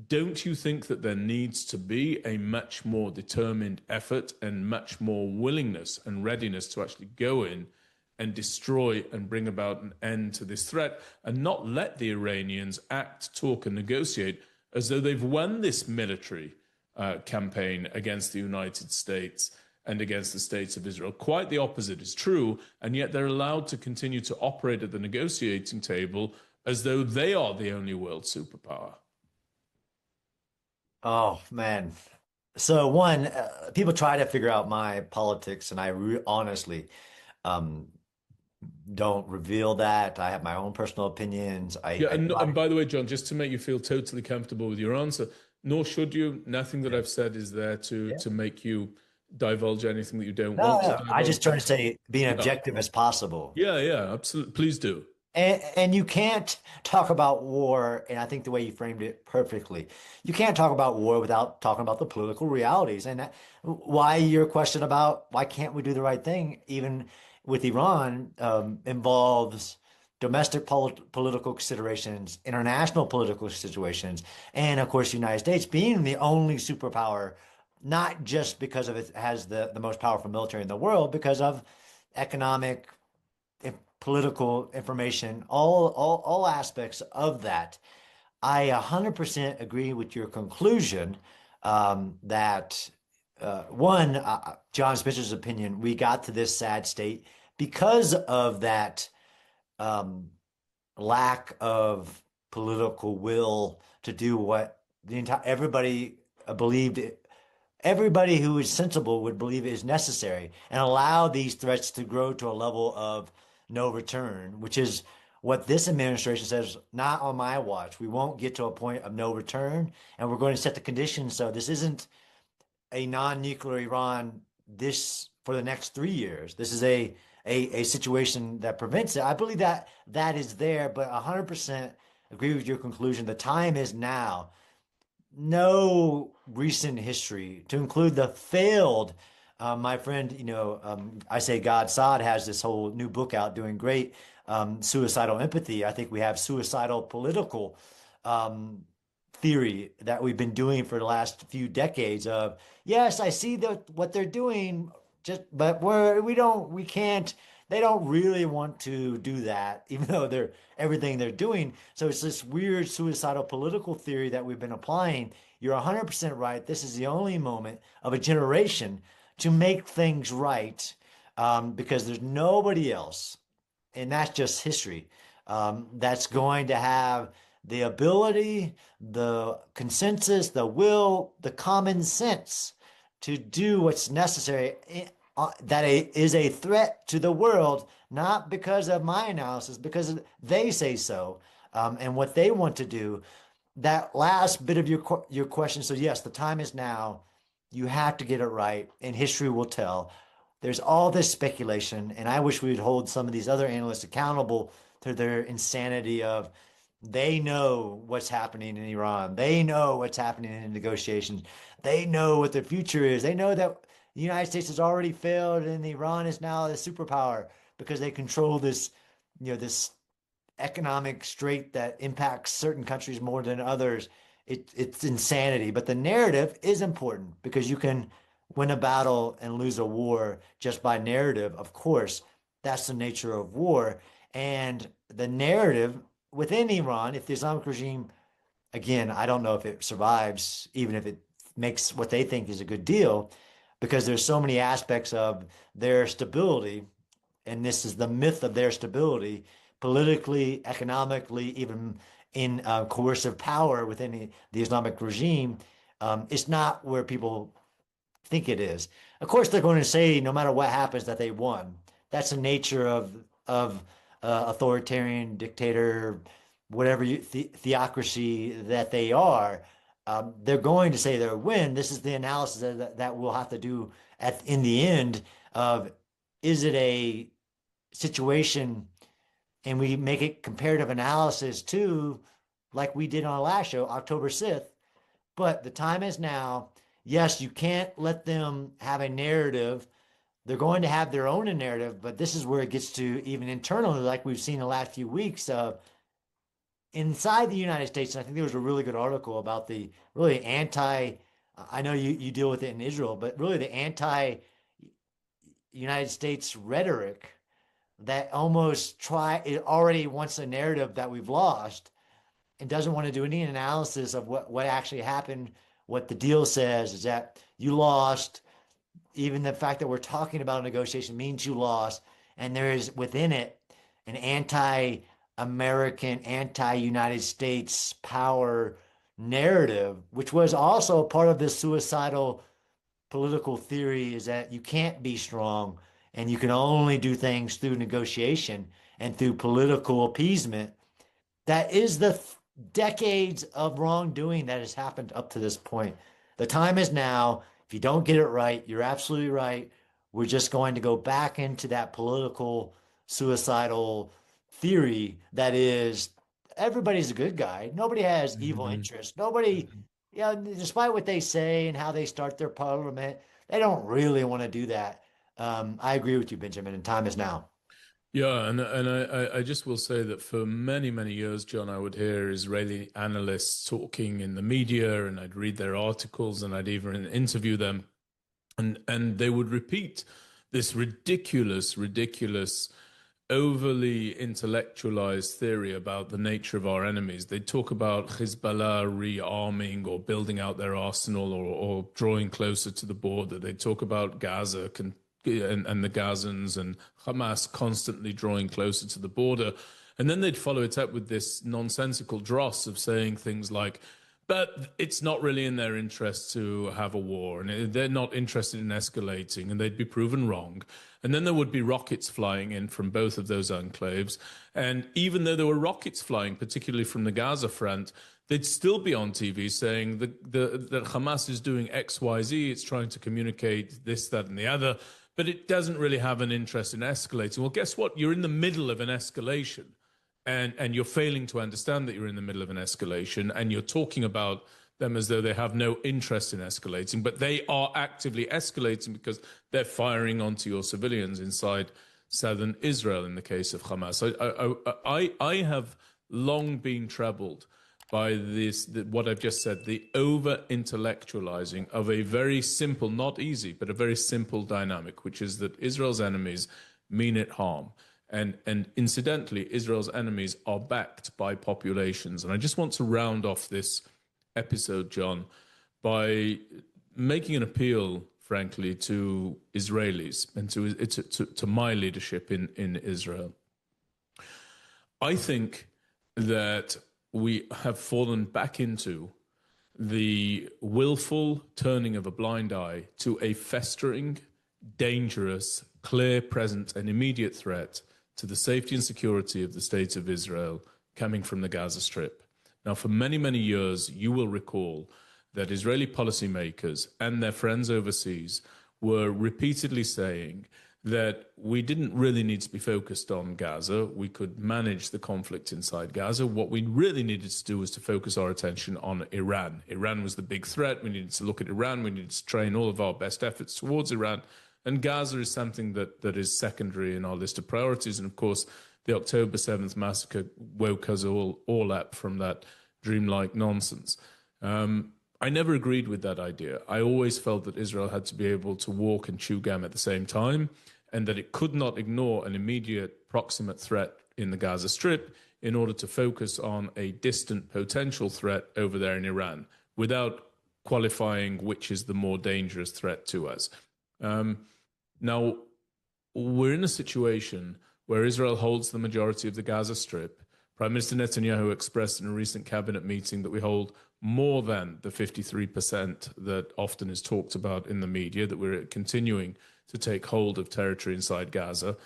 don't you think that there needs to be a much more determined effort and much more willingness and readiness to actually go in and destroy and bring about an end to this threat, and not let the Iranians act, talk, and negotiate as though they've won this military campaign against the United States and against the states of Israel? Quite the opposite is true, and yet they're allowed to continue to operate at the negotiating table as though they are the only world superpower. Oh man. So one, people try to figure out my politics, and honestly, Um, don't reveal that. I have my own personal opinions. Yeah, I and by the way, John, just to make you feel totally comfortable with your answer, nor should you. Nothing that yeah. I've said is there to Yeah. make you divulge anything that you don't No, want to no. I divulge. just try to say being Yeah, objective as possible. yeah, yeah, absolutely. Please do. And you can't talk about war, and I think the way you framed it perfectly, you can't talk about war without talking about the political realities. And why your question about why can't we do the right thing, even with Iran, involves domestic political considerations, international political situations, and of course, the United States being the only superpower, not just because of it has the most powerful military in the world, because of economic political information, all aspects of that. I 100% agree with your conclusion that one, John Spicer's opinion, we got to this sad state because of that um, lack of political will to do what the entire everybody believed everybody who is sensible would believe is necessary and allow these threats to grow to a level of no return, which is what this administration says, not on my watch. We won't get to a point of no return, and we're going to set the conditions so this isn't a non-nuclear Iran this for the next 3 years. This is a situation that prevents it. I believe that that is there, but 100% agree with your conclusion. The time is now. No recent history, to include the failed. My friend, I say God Saad has this whole new book out doing great. Suicidal empathy. I think we have suicidal political um, theory that we've been doing for the last few decades of, yes, I see what they're doing, just but we can't. They don't really want to do that, even though they're everything they're doing. So it's this weird suicidal political theory that we've been applying. You're 100% right. This is the only moment of a generation to make things right, because there's nobody else, and that's just history, that's going to have the ability, the consensus, the will, the common sense to do what's necessary, that is a threat to the world, not because of my analysis, because they say so, and what they want to do. That last bit of your question. So yes, the time is now. You have to get it right, and history will tell. There's all this speculation, and I wish we would hold some of these other analysts accountable to their insanity of they know what's happening in Iran. They know what's happening in negotiations. They know what the future is. They know that the United States has already failed and Iran is now a superpower because they control this, this economic strait that impacts certain countries more than others. It's insanity. But the narrative is important because you can win a battle and lose a war just by narrative. Of course, that's the nature of war. And the narrative within Iran, if the Islamic regime, again, I don't know if it survives, even if it makes what they think is a good deal, because there's so many aspects of their stability, and this is the myth of their stability, politically, economically, even in coercive power within the Islamic regime. It's not where people think it is. Of course, they're going to say no matter what happens that they won. That's the nature of authoritarian dictator, whatever theocracy that they are. They're going to say they win. This is the analysis that we'll have to do in the end of, is it a situation, and we make it comparative analysis to, like we did on our last show, October 6th. But the time is now. Yes, you can't let them have a narrative. They're going to have their own narrative, but this is where it gets to even internally, like we've seen the last few weeks of inside the United States. And I think there was a really good article about the really anti, I know you deal with it in Israel, but really the anti United States rhetoric that almost it already wants a narrative that we've lost and doesn't want to do any analysis of what actually happened. What the deal says is that you lost. Even the fact that we're talking about a negotiation means you lost. And there is within it an anti-American, anti-United States power narrative, which was also part of this suicidal political theory, is that you can't be strong and you can only do things through negotiation and through political appeasement, that is the decades of wrongdoing that has happened up to this point. The time is now. If you don't get it right, you're absolutely right. We're just going to go back into that political suicidal theory that is everybody's a good guy. Nobody has evil Mhm. interest. Nobody, yeah, despite what they say and how they start their parliament, they don't really want to do that. I agree with you, Benjamin, and time is now. Yeah, and I just will say that for many, many years, John, I would hear Israeli analysts talking in the media, and I'd read their articles, and I'd even interview them, and they would repeat this ridiculous, overly intellectualized theory about the nature of our enemies. They'd talk about Hezbollah rearming or building out their arsenal or drawing closer to the border. They'd talk about Gaza and the Gazans and Hamas constantly drawing closer to the border. And then they'd follow it up with this nonsensical dross of saying things like, but it's not really in their interest to have a war, and they're not interested in escalating, and they'd be proven wrong. And then there would be rockets flying in from both of those enclaves. And even though there were rockets flying, particularly from the Gaza front, they'd still be on TV saying that Hamas is doing X, Y, Z. It's trying to communicate this, that, and the other, but it doesn't really have an interest in escalating. Well, guess what? You're in the middle of an escalation. And you're failing to understand that you're in the middle of an escalation, and you're talking about them as though they have no interest in escalating, but they are actively escalating because they're firing onto your civilians inside southern Israel in the case of Hamas. I have long been troubled by what I've just said, the over-intellectualizing of a very simple, not easy, but a very simple dynamic, which is that Israel's enemies mean it harm. And incidentally, Israel's enemies are backed by populations. And I just want to round off this episode, John, by making an appeal, frankly, to Israelis and to my leadership in Israel. I think that we have fallen back into the willful turning of a blind eye to a festering, dangerous, clear, present, and immediate threat to the safety and security of the state of Israel coming from the Gaza Strip. Now, for many, many years, you will recall that Israeli policymakers and their friends overseas were repeatedly saying that we didn't really need to be focused on Gaza. We could manage the conflict inside Gaza. What we really needed to do was to focus our attention on Iran. Iran was the big threat. We needed to look at Iran. We needed to train all of our best efforts towards Iran. And Gaza is something that is secondary in our list of priorities. And of course, the October 7th massacre woke us all up from that dreamlike nonsense. I never agreed with that idea. I always felt that Israel had to be able to walk and chew gum at the same time, and that it could not ignore an immediate proximate threat in the Gaza Strip in order to focus on a distant potential threat over there in Iran, without qualifying which is the more dangerous threat to us. Now, we're in a situation where Israel holds the majority of the Gaza Strip. Prime Minister Netanyahu expressed in a recent cabinet meeting that we hold more than the 53% that often is talked about in the media, that we're continuing to take hold of territory inside Gaza.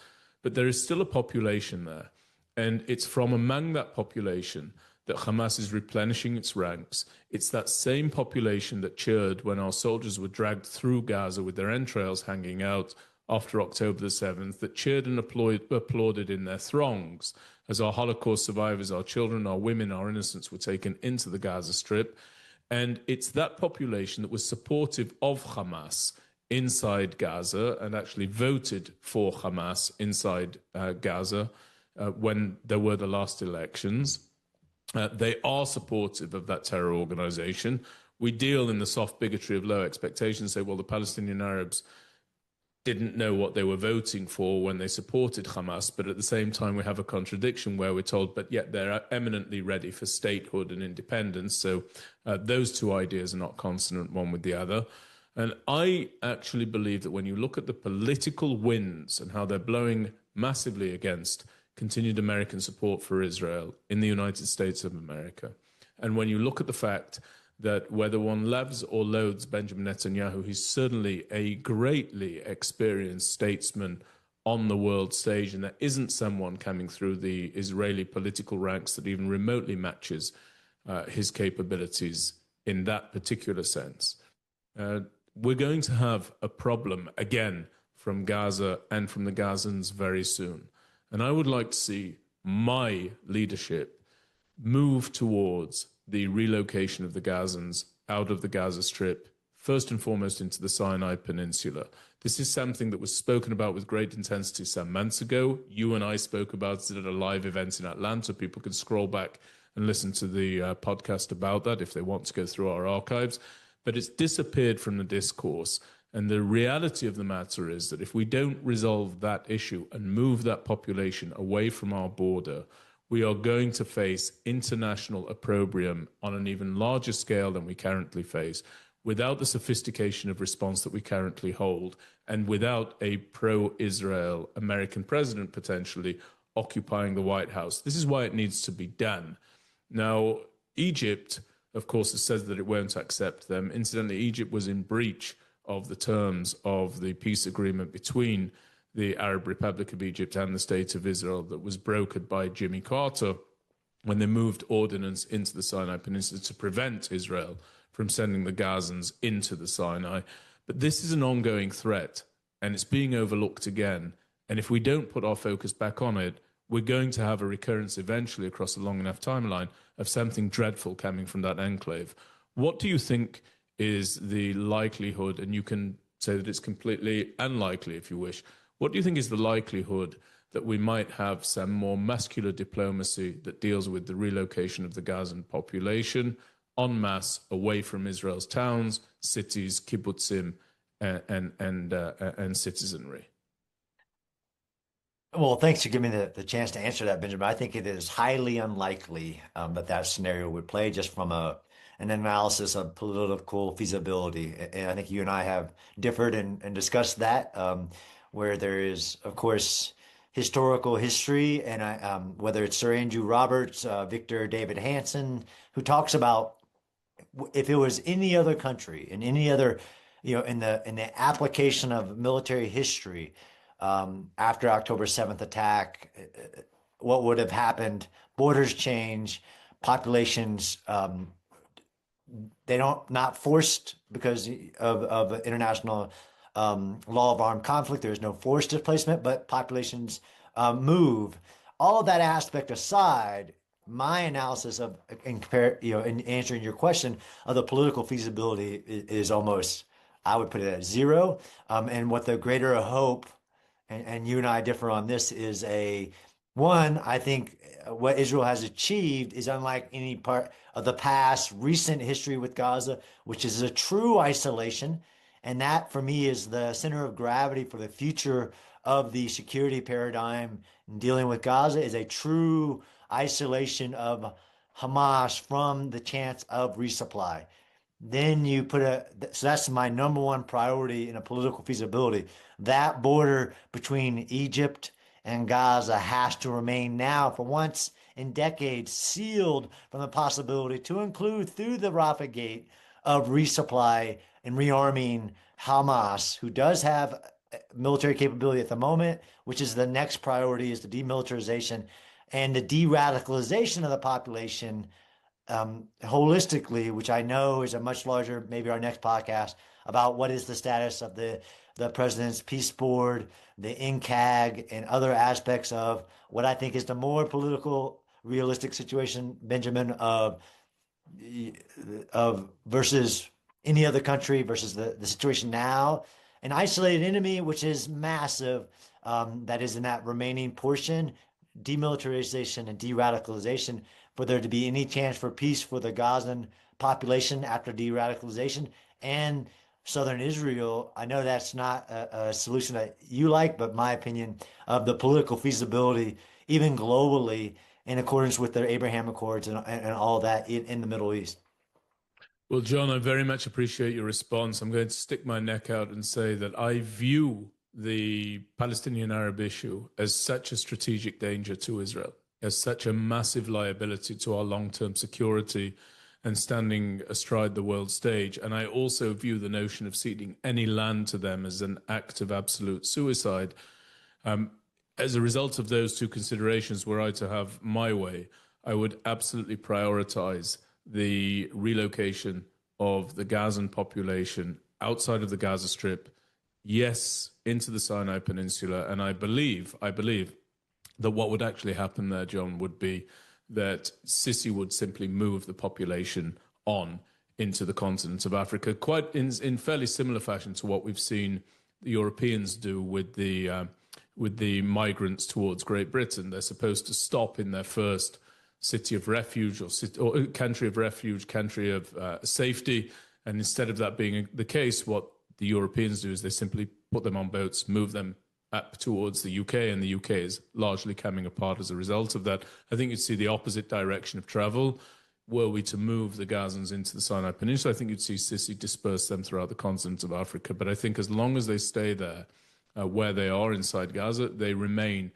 But there is still a population there. And it's from among that population that Hamas is replenishing its ranks. It's that same population that cheered when our soldiers were dragged through Gaza with their entrails hanging out after October the 7th, that cheered and applauded in their throngs as our Holocaust survivors, our children, our women, our innocents were taken into the Gaza Strip. And it's that population that was supportive of Hamas inside Gaza and actually voted for Hamas inside Gaza when there were the last elections. They are supportive of that terror organization. We deal in the soft bigotry of low expectations, say, well, the Palestinian Arabs didn't know what they were voting for when they supported Hamas, but at the same time we have a contradiction where we're told, but yet they're eminently ready for statehood and independence. So those two ideas are not consonant one with the other. And I actually believe that when you look at the political winds and how they're blowing massively against continued American support for Israel in the United States of America, and when you look at the fact that whether one loves or loathes Benjamin Netanyahu, he's certainly a greatly experienced statesman on the world stage, and there isn't someone coming through the Israeli political ranks that even remotely matches his capabilities in that particular sense. We're going to have a problem again from Gaza and from the Gazans very soon. And I would like to see my leadership move towards the relocation of the Gazans out of the Gaza Strip, first and foremost into the Sinai Peninsula. This is something that was spoken about with great intensity some months ago. You and I spoke about it at a live event in Atlanta. People can scroll back and listen to the podcast about that if they want to go through our archives. But it's disappeared from the discourse. And the reality of the matter is that if we don't resolve that issue and move that population away from our border, we are going to face international opprobrium on an even larger scale than we currently face, without the sophistication of response that we currently hold, and without a pro-Israel American president potentially occupying the White House. This is why it needs to be done. Now, Egypt, of course, has said that it won't accept them. Incidentally, Egypt was in breach of the terms of the peace agreement between the Arab Republic of Egypt and the State of Israel that was brokered by Jimmy Carter when they moved ordnance into the Sinai Peninsula to prevent Israel from sending the Gazans into the Sinai. But this is an ongoing threat, and it's being overlooked again. And if we don't put our focus back on it, we're going to have a recurrence eventually across a long enough timeline of something dreadful coming from that enclave. What do you think is the likelihood, and you can say that it's completely unlikely if you wish, what do you think is the likelihood that we might have some more muscular diplomacy that deals with the relocation of the Gazan population en masse away from Israel's towns, cities, kibbutzim, and citizenry? Well, thanks for giving me the chance to answer that, Benjamin. I think it is highly unlikely that scenario would play just from an analysis of political feasibility. And I think you and I have differed and discussed that, where there is, of course, historical history, and whether it's Sir Andrew Roberts, Victor David Hansen, who talks about if it was any other country in any other, in the application of military history, after October 7th attack, what would have happened? Borders change, populations, they don't not forced because of international law of armed conflict. There is no forced displacement, but populations move. All of that aspect aside, my analysis of in answering your question of the political feasibility is almost, I would put it at zero. And what the greater hope, and you and I differ on this, is I think what Israel has achieved is unlike any part of the past recent history with Gaza, which is a true isolation. And that, for me, is the center of gravity for the future of the security paradigm in dealing with Gaza, is a true isolation of Hamas from the chance of resupply. Then you so that's my number one priority in a political feasibility. That border between Egypt and Gaza has to remain now, for once in decades, sealed from the possibility to include through the Rafah Gate of resupply and rearming Hamas, who does have military capability at the moment, which is the next priority, is the demilitarization and the de-radicalization of the population holistically, which I know is a much larger, maybe our next podcast, about what is the status of the president's peace board, the NCAG, and other aspects of what I think is the more political, realistic situation, Benjamin, of versus any other country versus the situation now. An isolated enemy, which is massive, that is in that remaining portion, demilitarization and de-radicalization, for there to be any chance for peace for the Gazan population after de-radicalization, and southern Israel. I know that's not a solution that you like, but my opinion of the political feasibility, even globally, in accordance with the Abraham Accords and all that in the Middle East. Well, John, I very much appreciate your response. I'm going to stick my neck out and say that I view the Palestinian Arab issue as such a strategic danger to Israel, as such a massive liability to our long-term security and standing astride the world stage. And I also view the notion of ceding any land to them as an act of absolute suicide. As a result of those two considerations, were I to have my way, I would absolutely prioritize the relocation of the Gazan population outside of the Gaza Strip, yes, into the Sinai Peninsula. And I believe that what would actually happen there, John, would be that Sisi would simply move the population on into the continent of Africa, quite in fairly similar fashion to what we've seen the Europeans do with the migrants towards Great Britain. They're supposed to stop in their first city of refuge or country of refuge, country of safety. And instead of that being the case, what the Europeans do is they simply put them on boats, move them up towards the UK, and the UK is largely coming apart as a result of that. I think you'd see the opposite direction of travel. Were we to move the Gazans into the Sinai Peninsula, I think you'd see Sisi disperse them throughout the continent of Africa. But I think as long as they stay there, where they are inside Gaza, they remain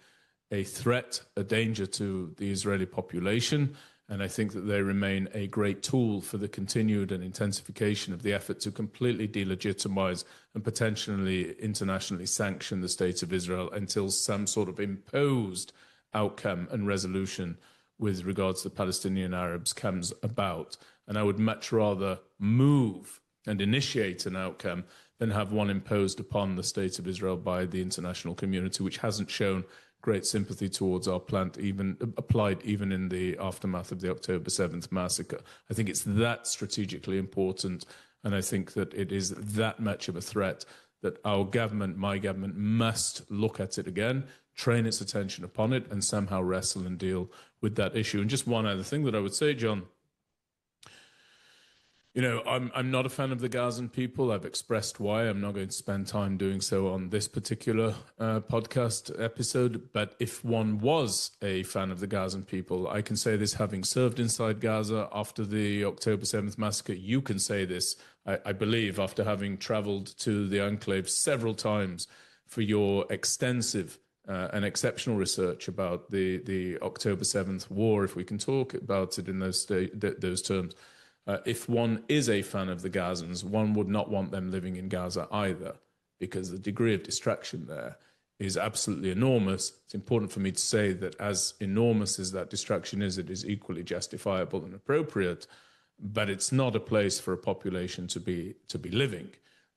a threat, a danger to the Israeli population. And I think that they remain a great tool for the continued and intensification of the effort to completely delegitimize and potentially internationally sanction the state of Israel until some sort of imposed outcome and resolution with regards to the Palestinian Arabs comes about. And I would much rather move and initiate an outcome than have one imposed upon the state of Israel by the international community, which hasn't shown great sympathy towards our plan, even applied even in the aftermath of the October 7th massacre. I think it's that strategically important, and I think that it is that much of a threat that our government, my government, must look at it again, train its attention upon it, and somehow wrestle and deal with that issue. And just one other thing that I would say, John, you know, I'm not a fan of the Gazan people. I've expressed why. I'm not going to spend time doing so on this particular podcast episode. But if one was a fan of the Gazan people, I can say this having served inside Gaza after the October 7th massacre. You can say this, I believe, after having traveled to the enclave several times for your extensive and exceptional research about the October 7th war, if we can talk about it in those terms. If one is a fan of the Gazans, one would not want them living in Gaza either, because the degree of distraction there is absolutely enormous. It's important for me to say that as enormous as that distraction is, it is equally justifiable and appropriate, but it's not a place for a population to be living.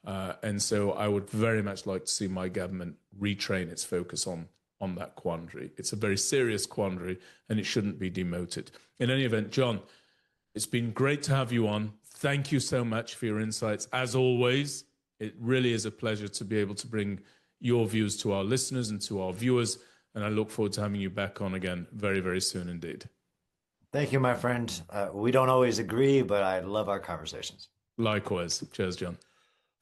And so I would very much like to see my government retrain its focus on that quandary. It's a very serious quandary, and it shouldn't be demoted. In any event, John, it's been great to have you on. Thank you so much for your insights. As always, it really is a pleasure to be able to bring your views to our listeners and to our viewers. And I look forward to having you back on again very, very soon indeed. Thank you, my friend. We don't always agree, but I love our conversations. Likewise. Cheers, John.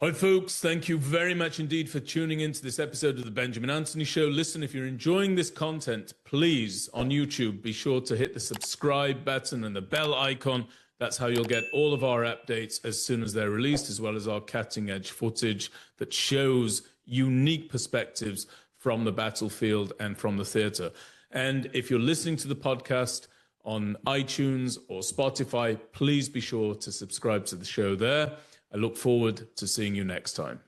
Hi, folks. Thank you very much indeed for tuning into this episode of The Benjamin Anthony Show. Listen, if you're enjoying this content, please, on YouTube, be sure to hit the subscribe button and the bell icon. That's how you'll get all of our updates as soon as they're released, as well as our cutting-edge footage that shows unique perspectives from the battlefield and from the theater. And if you're listening to the podcast on iTunes or Spotify, please be sure to subscribe to the show there. I look forward to seeing you next time.